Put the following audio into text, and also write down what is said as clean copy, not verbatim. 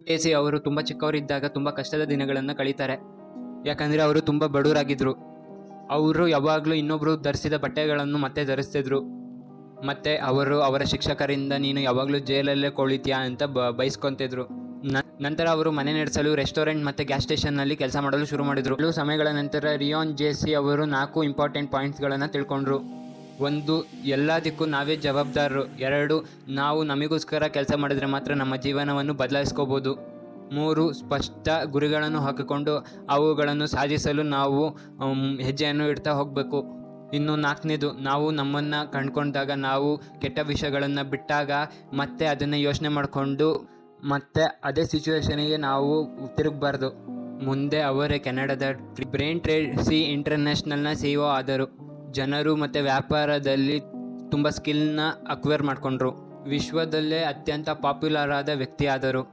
JC ಅವರು ತುಂಬ ಚಿಕ್ಕವರಿದ್ದಾಗ ತುಂಬ ಕಷ್ಟದ ದಿನಗಳನ್ನು ಕಳೀತಾರೆ. ಯಾಕಂದರೆ ಅವರು ತುಂಬ ಬಡವರಾಗಿದ್ದರು. ಅವರು ಯಾವಾಗಲೂ ಇನ್ನೊಬ್ಬರು ಧರಿಸಿದ ಬಟ್ಟೆಗಳನ್ನು ಮತ್ತೆ ಧರಿಸ್ತಿದ್ರು. ಮತ್ತು ಅವರು ಅವರ ಶಿಕ್ಷಕರಿಂದ ನೀನು ಯಾವಾಗಲೂ ಜೈಲಲ್ಲೇ ಕೊಳಿತೀಯಾ ಅಂತ ಬೈಸ್ಕೊತಿದ್ರು. ನಂತರ ಅವರು ಮನೆ ನಡೆಸಲು ರೆಸ್ಟೋರೆಂಟ್ ಮತ್ತು ಗ್ಯಾಸ್ ಸ್ಟೇಷನ್ನಲ್ಲಿ ಕೆಲಸ ಮಾಡಲು ಶುರು ಮಾಡಿದರು. ಕೆಲವು ಸಮಯಗಳ ನಂತರ ರಿಯಾನ್ ಜೇಸಿ ಅವರು 4 ಇಂಪಾರ್ಟೆಂಟ್ ಪಾಯಿಂಟ್ಸ್ಗಳನ್ನು ತಿಳ್ಕೊಂಡ್ರು. 1, ಎಲ್ಲದಕ್ಕೂ ನಾವೇ ಜವಾಬ್ದಾರರು. 2, ನಾವು ನಮಗೋಸ್ಕರ ಕೆಲಸ ಮಾಡಿದರೆ ಮಾತ್ರ ನಮ್ಮ ಜೀವನವನ್ನು ಬದಲಾಯಿಸ್ಕೋಬೋದು. 3, ಸ್ಪಷ್ಟ ಗುರಿಗಳನ್ನು ಹಾಕಿಕೊಂಡು ಅವುಗಳನ್ನು ಸಾಧಿಸಲು ನಾವು ಹೆಜ್ಜೆಯನ್ನು ಇಡ್ತಾ ಹೋಗಬೇಕು. ಇನ್ನು 4ನೇದು, ನಾವು ನಮ್ಮನ್ನು ಕಂಡುಕೊಂಡಾಗ, ನಾವು ಕೆಟ್ಟ ವಿಷಯಗಳನ್ನು ಬಿಟ್ಟಾಗ ಮತ್ತೆ ಅದನ್ನು ಯೋಚನೆ ಮಾಡಿಕೊಂಡು ಮತ್ತೆ ಅದೇ ಸಿಚುವೇಶನಿಗೆ ನಾವು ತಿರುಗಬಾರ್ದು. ಮುಂದೆ ಅವರೇ ಕೆನಡಾದ ಬ್ರೇನ್ ಟ್ರೇಸಿ ಇಂಟರ್ನ್ಯಾಷನಲ್ನ CEO ಆದರು. ಜನರು ಮತ್ತು ವ್ಯಾಪಾರದಲ್ಲಿ ತುಂಬ ಸ್ಕಿಲ್ನ ಅಕ್ವೈರ್ ಮಾಡಿಕೊಂಡ್ರು. ವಿಶ್ವದಲ್ಲೇ ಅತ್ಯಂತ ಪಾಪ್ಯುಲರ್ ಆದ ವ್ಯಕ್ತಿ ಆದರು.